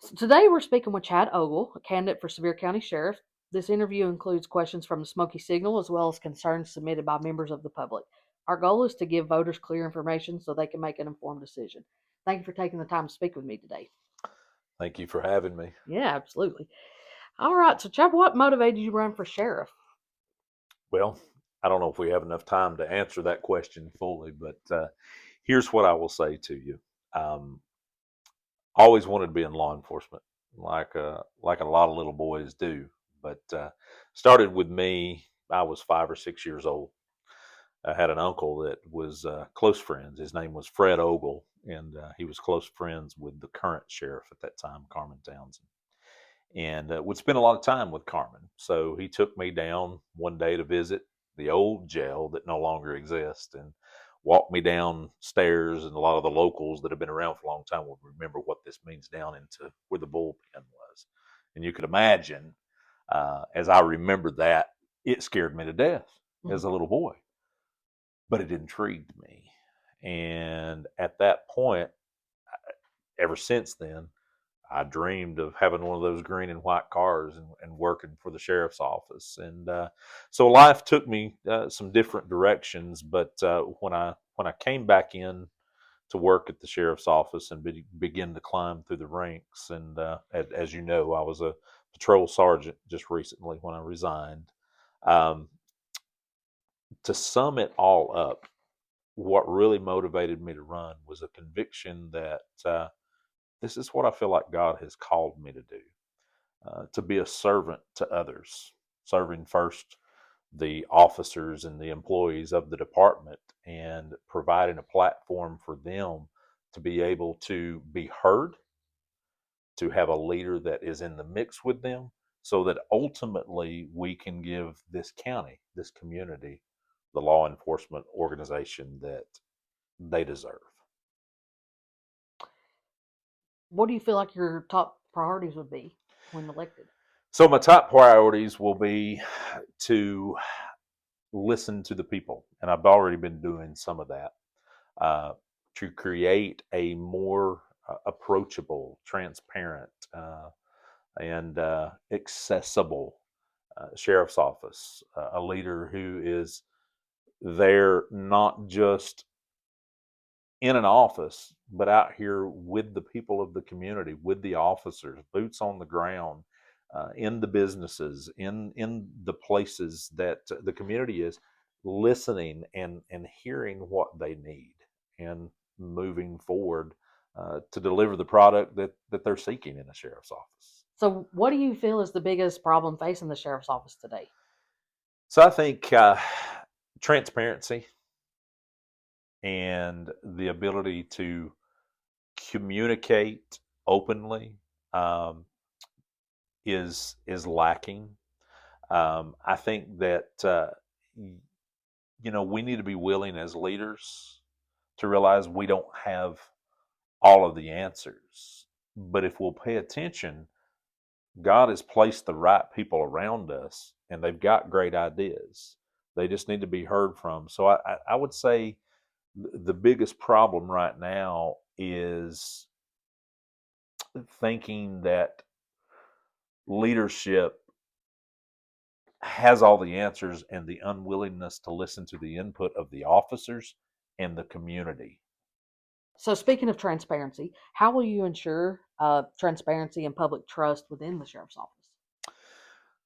So today we're speaking with Chad Ogle, a candidate for Sevier County Sheriff. This interview includes questions from the Smoky Signal as well as concerns submitted by members of the public. Our goal is to give voters clear information so they can make an informed decision. Thank you for taking the time to speak with me today. Thank you for having me. Yeah, absolutely. All right, so Chad, what motivated you to run for sheriff? Well, I don't know if we have enough time to answer that question fully, but here's what I will say to you. Um, Always wanted to be in law enforcement, like a lot of little boys do. But started with me. I was 5 or 6 years old. I had an uncle that was close friends. His name was Fred Ogle, and he was close friends with the current sheriff at that time, Carmen Townsend, and would spend a lot of time with Carmen. So he took me down one day to visit the old jail that no longer exists and walked me downstairs. And a lot of the locals that have been around for a long time will remember what this means down into where the bullpen was. And you could imagine, as I remembered that, it scared me to death Mhm. as a little boy, but it intrigued me. And at that point, ever since then, I dreamed of having one of those green and white cars and working for the sheriff's office. And so life took me some different directions. But when I came back in to work at the sheriff's office and begin to climb through the ranks, and as you know, I was a patrol sergeant just recently when I resigned. Um, to sum it all up, what really motivated me to run was a conviction that this is what I feel like God has called me to do. To be a servant to others, serving first the officers and the employees of the department and providing a platform for them to be able to be heard, to have a leader that is in the mix with them, so that ultimately we can give this county, this community, the law enforcement organization that they deserve. What do you feel like your top priorities would be when elected? So, my top priorities will be to listen to the people, and I've already been doing some of that, uh, to create a more approachable, transparent, and accessible sheriff's office, a leader who is there not just in an office, but out here with the people of the community, with the officers, boots on the ground, in the businesses, in the places that the community is, listening and hearing what they need and moving forward to deliver the product that they're seeking in a sheriff's office. So, what do you feel is the biggest problem facing the sheriff's office today? So I think transparency and the ability to communicate openly um, is lacking. I think that we need to be willing as leaders to realize we don't have all of the answers, but if we'll pay attention, God has placed the right people around us, and they've got great ideas. They just need to be heard from. So I would say the biggest problem right now is thinking that leadership has all the answers and the unwillingness to listen to the input of the officers and the community. So, speaking of transparency, how will you ensure transparency and public trust within the sheriff's office?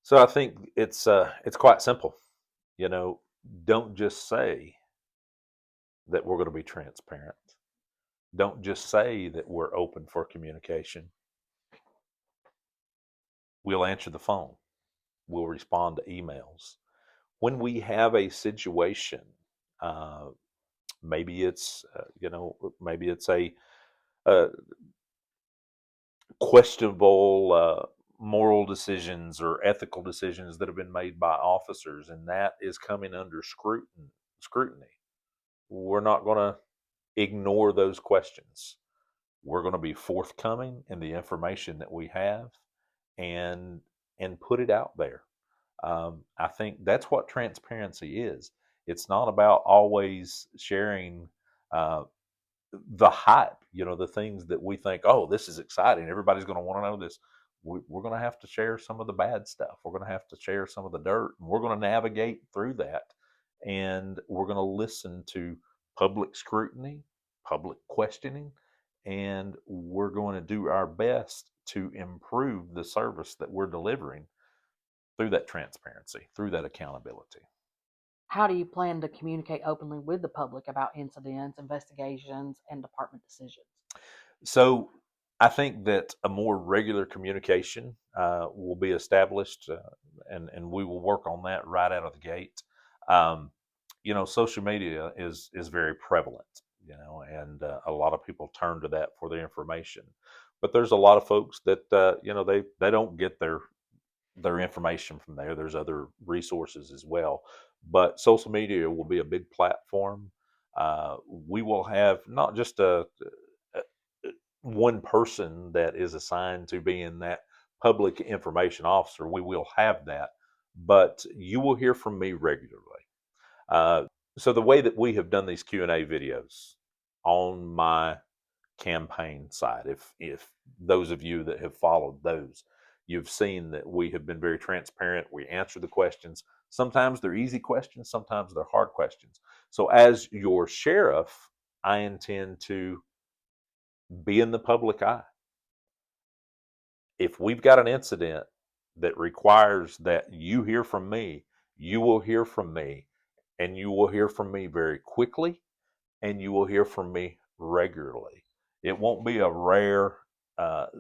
So I think it's quite simple. You know, don't just say that we're going to be transparent. Don't just say that we're open for communication. We'll answer the phone. We'll respond to emails. When we have a situation, uh, maybe it's a questionable moral decisions or ethical decisions that have been made by officers, and that is coming under scrutiny. We're not going to ignore those questions. We're going to be forthcoming in the information that we have, and put it out there. I think that's what transparency is. It's not about always sharing uh, the hype, the things that we think, oh, this is exciting, everybody's going to want to know this. We're going to have to share some of the bad stuff. We're going to have to share some of the dirt, and we're going to navigate through that. And we're going to listen to public scrutiny, public questioning, and we're going to do our best to improve the service that we're delivering through that transparency, through that accountability. How do you plan to communicate openly with the public about incidents, investigations, and department decisions? So I think that a more regular communication will be established, and we will work on that right out of the gate. Um, social media is very prevalent, and a lot of people turn to that for their information. But there's a lot of folks that they don't get their information from there. There's other resources as well, but social media will be a big platform. We will have not just a one person that is assigned to being that public information officer. We will have that, but you will hear from me regularly. Uh, so the way that we have done these Q&A videos on my campaign side, if those of you that have followed those, you've seen that we have been very transparent. We answer the questions. Sometimes they're easy questions, sometimes they're hard questions. So as your sheriff, I intend to be in the public eye. If we've got an incident that requires that you hear from me, you will hear from me, and you will hear from me very quickly, and you will hear from me regularly. It won't be a rare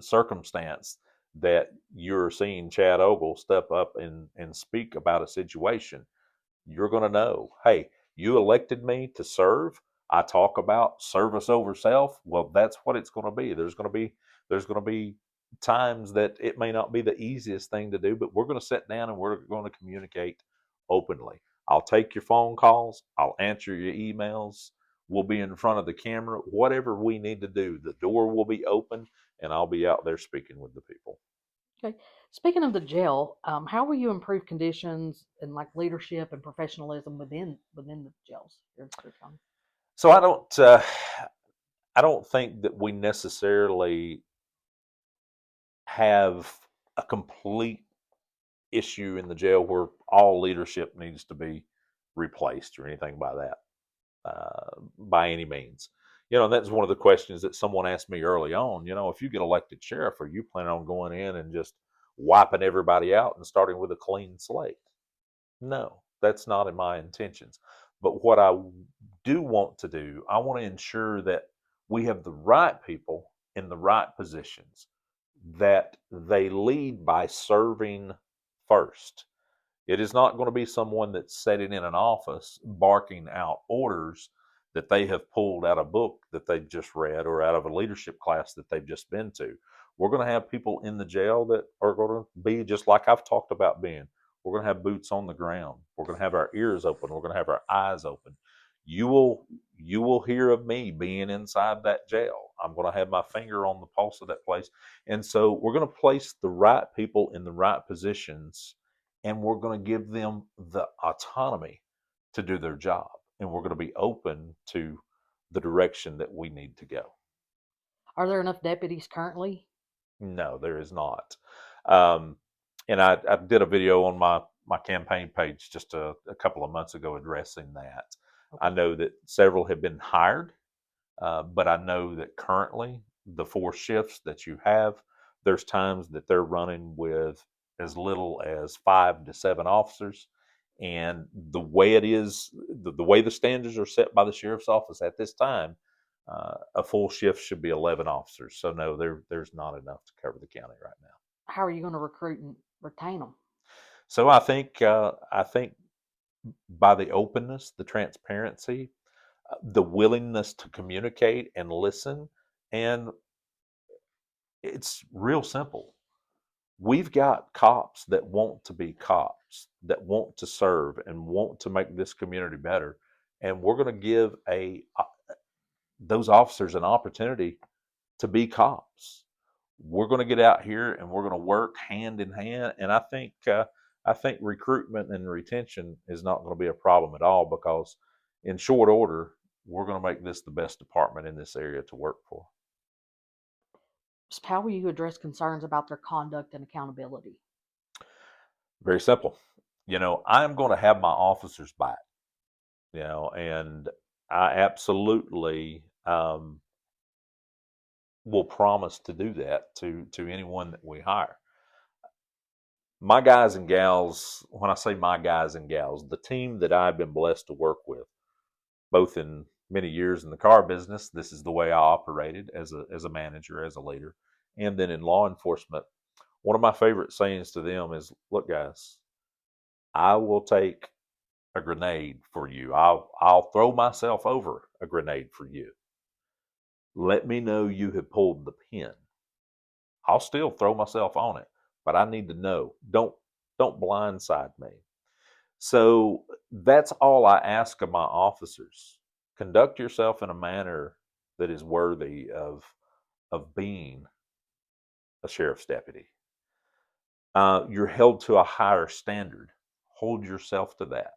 circumstance that you're seeing Chad Ogle step up and speak about a situation. You're going to know, hey, you elected me to serve. I talk about service over self. Well, that's what it's going to be. There's going to be times that it may not be the easiest thing to do, but we're going to sit down and we're going to communicate openly. I'll take your phone calls. I'll answer your emails. We'll be in front of the camera. Whatever we need to do, the door will be open, and I'll be out there speaking with the people. Okay. Speaking of the jail, how will you improve conditions and like leadership and professionalism within the jails here in Sevier County? So I don't think that we necessarily have a complete issue in the jail where all leadership needs to be replaced or anything by that, by any means. That's one of the questions that someone asked me early on. If you get elected sheriff, are you planning on going in and just wiping everybody out and starting with a clean slate? No, that's not in my intentions. But what I do want to do, I want to ensure that we have the right people in the right positions, that they lead by serving first. It is not going to be someone that's sitting in an office barking out orders that they have pulled out a book that they've just read or out of a leadership class that they've just been to. We're going to have people in the jail that are going to be just like I've talked about being. We're going to have boots on the ground. We're going to have our ears open. We're going to have our eyes open. You will hear of me being inside that jail. I'm going to have my finger on the pulse of that place. And so we're going to place the right people in the right positions, and we're going to give them the autonomy to do their job. And we're going to be open to the direction that we need to go. Are there enough deputies currently? No, there is not. Um, and I did a video on my campaign page just a couple of months ago addressing that. I Okay. know that several have been hired, but I know that currently the 4 shifts that you have, there's times that they're running with as little as 5 to 7 officers. And the way it is, the way the standards are set by the sheriff's office at this time, a full shift should be 11 officers. So no, there's not enough to cover the county right now. How are you going to recruit and retain them? So I think by the openness, the transparency, the willingness to communicate and listen, and it's real simple. We've got cops that want to be cops, that want to serve and want to make this community better, and we're going to give a those officers an opportunity to be cops. We're going to get out here and we're going to work hand in hand, and I think recruitment and retention is not going to be a problem at all, because in short order we're going to make this the best department in this area to work for. How will you address concerns about their conduct and accountability? Very simple. I'm going to have my officers back, and I absolutely will promise to do that to anyone that we hire. My guys and gals, when I say my guys and gals, the team that I've been blessed to work with, both in many years in the car business, this is the way I operated as a manager, as a leader, and then in law enforcement. One of my favorite sayings to them is, "Look, guys, I will take a grenade for you. I'll throw myself over a grenade for you. Let me know you have pulled the pin. I'll still throw myself on it, but I need to know. Don't blindside me." So that's all I ask of my officers. Conduct yourself in a manner that is worthy of being a sheriff's deputy. You're held to a higher standard. Hold yourself to that.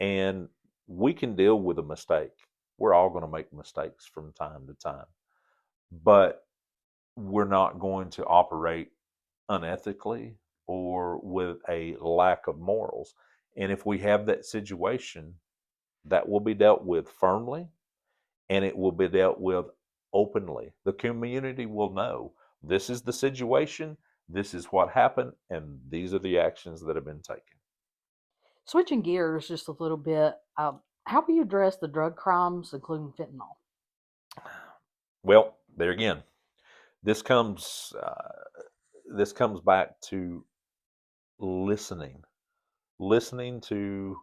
And we can deal with a mistake. We're all going to make mistakes from time to time, but we're not going to operate unethically or with a lack of morals. And if we have that situation, that will be dealt with firmly and it will be dealt with openly. The community will know this is the situation, this is what happened, and these are the actions that have been taken. Switching gears just a little bit, how will you address the drug crimes, including fentanyl? Well, there again, this comes this comes back to listening, listening to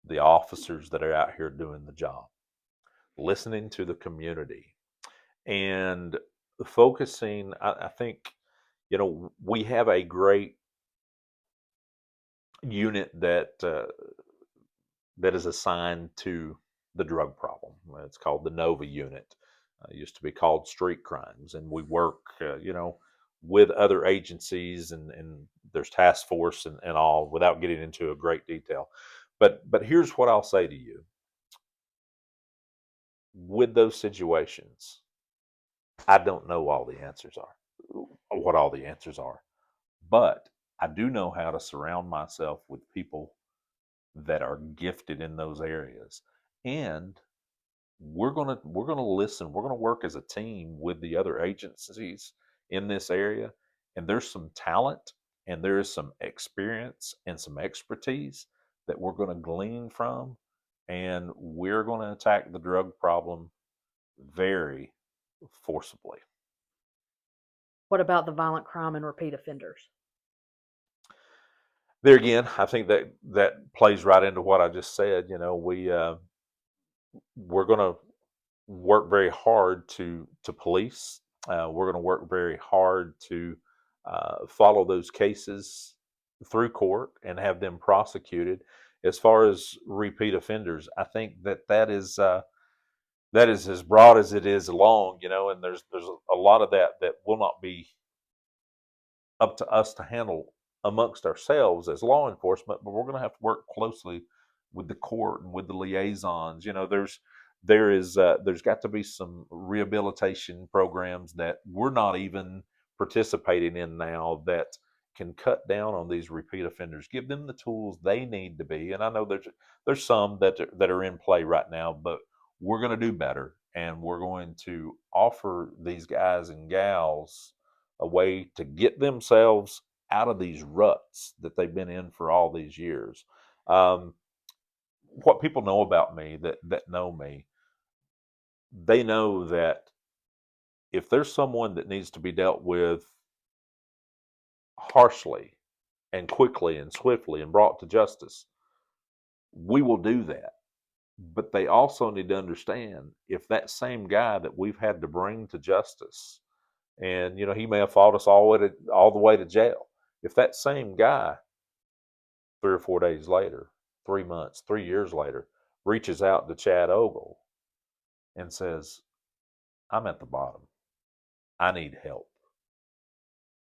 the officers that are out here doing the job, listening to the community, and focusing. I think we have a great unit that is assigned to the drug problem. It's called the Nova unit. It used to be called street crimes, and we work, with other agencies, and there's task force and all, without getting into a great detail. But here's what I'll say to you: with those situations, I don't know all the answers are, what all the answers are, but I do know how to surround myself with people that are gifted in those areas, and we're gonna listen. We're gonna work as a team with the other agencies in this area, and there's some talent and there is some experience and some expertise that we're going to glean from, and we're going to attack the drug problem very forcibly. What about the violent crime and repeat offenders? There again, I think that plays right into what I just said. We're going to work very hard to police. We're going to work very hard to follow those cases through court and have them prosecuted. As far as repeat offenders, I think that is as broad as it is long, and there's a lot of that will not be up to us to handle amongst ourselves as law enforcement, but we're going to have to work closely with the court and with the liaisons. There's got to be some rehabilitation programs that we're not even participating in now that can cut down on these repeat offenders, give them the tools they need to be. And I know there's some that are in play right now, but we're going to do better, and we're going to offer these guys and gals a way to get themselves out of these ruts that they've been in for all these years. Um, what people know about me that know me, they know that if there's someone that needs to be dealt with harshly and quickly and swiftly and brought to justice, we will do that. But they also need to understand, if that same guy that we've had to bring to justice, and he may have fought us all the way to jail, if that same guy 3 or 4 days later, 3 months, 3 years later, reaches out to Chad Ogle and says, "I'm at the bottom. I need help.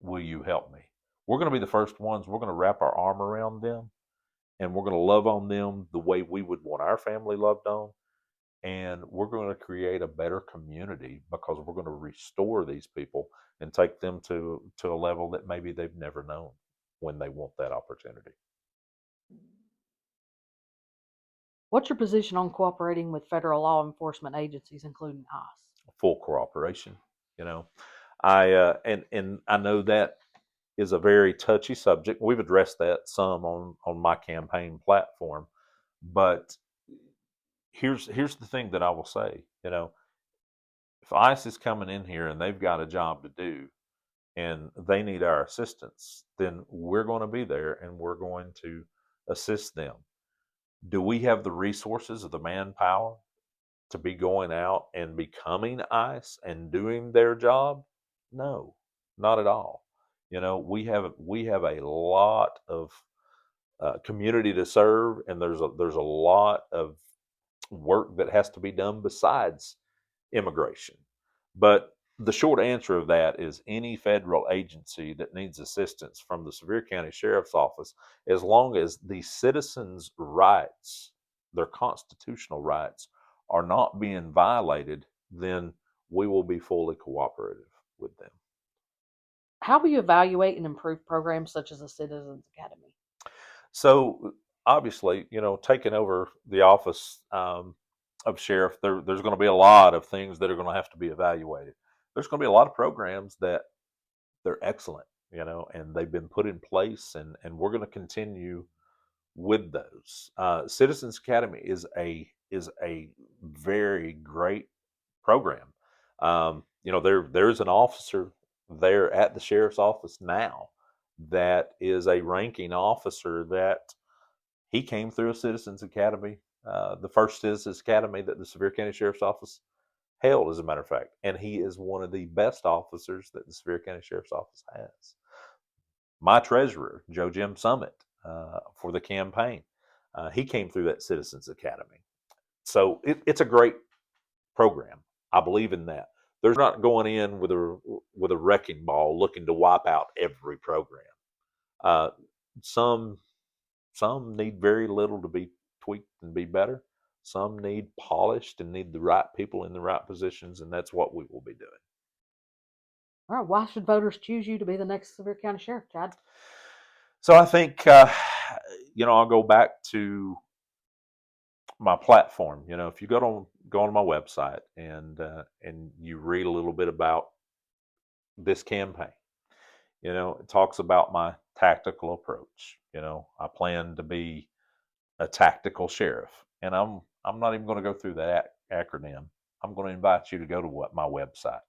Will you help me?" We're going to be the first ones. We're going to wrap our arm around them, and we're going to love on them the way we would want our family loved on. and we're going to create a better community because we're going to restore these people and take them to a level that maybe they've never known when they want that opportunity. What's your position on cooperating with federal law enforcement agencies, including ICE? Full cooperation, you know. And I know that is a very touchy subject. We've addressed that some on my campaign platform, but here's the thing that I will say. You know, if ICE is coming in here and they've got a job to do and they need our assistance, then we're going to be there and we're going to assist them. Do we have the resources of the manpower to be going out and becoming ICE and doing their job? No, not at all. You know, we have a lot of community to serve, and there's a lot of work that has to be done besides immigration. But the short answer of that is any federal agency that needs assistance from the Sevier County Sheriff's Office, as long as the citizens' rights, their constitutional rights, are not being violated, then we will be fully cooperative with them. How will you evaluate and improve programs such as the Citizens Academy? So obviously, taking over the office of sheriff, there's going to be a lot of things that are going to have to be evaluated. There's going to be a lot of programs that they're excellent, and they've been put in place, and we're going to continue with those. Citizens Academy is a very great program. There's an officer there at the sheriff's office now that is a ranking officer that he came through a Citizens Academy, the first Citizens Academy that the Sevier County Sheriff's Office held, as a matter of fact. And he is one of the best officers that the Sevier County Sheriff's Office has. My treasurer, Joe Jim Summit, for the campaign, he came through that Citizens Academy. So it's a great program. I believe in that. They're not going in with a wrecking ball looking to wipe out every program. Uh, some some need very little to be tweaked and be better. Some need polished and need the right people in the right positions, and that's what we will be doing. All right, why should voters choose you to be the next Sevier County Sheriff, Chad? So I think, I'll go back to my platform. If you go on my website and you read a little bit about this campaign, it talks about my tactical approach. I plan to be a tactical sheriff, and I'm not even going to go through that acronym. I'm going to invite you to go to my website,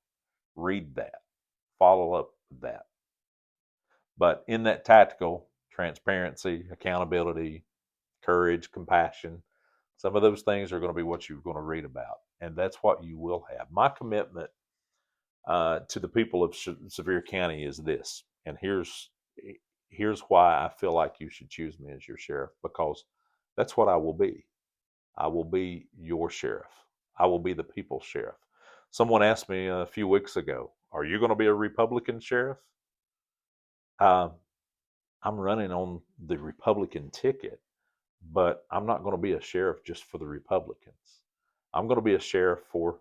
read that, follow up with that. But in that tactical, transparency, accountability, courage, compassion, some of those things are going to be what you're going to read about, and that's what you will have. My commitment to the people of Sevier County is this, and here's why I feel like you should choose me as your sheriff, because that's what I will be. I will be your sheriff. I will be the people's sheriff. Someone asked me a few weeks ago, "Are you going to be a Republican sheriff?" Uh, I'm running on the Republican ticket, but I'm not going to be a sheriff just for the Republicans. I'm going to be a sheriff for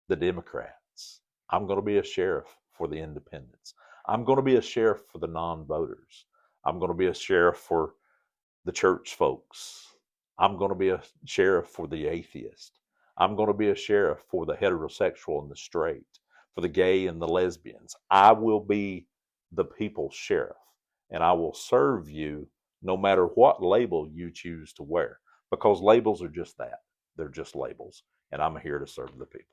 the Democrats. I'm going to be a sheriff for the independents. I'm going to be a sheriff for the non-voters. I'm going to be a sheriff for the church folks. I'm going to be a sheriff for the atheist. I'm going to be a sheriff for the heterosexual and the straight, for the gay and the lesbians. I will be the people's sheriff, and I will serve you no matter what label you choose to wear, because labels are just that. They're just labels, and I'm here to serve the people.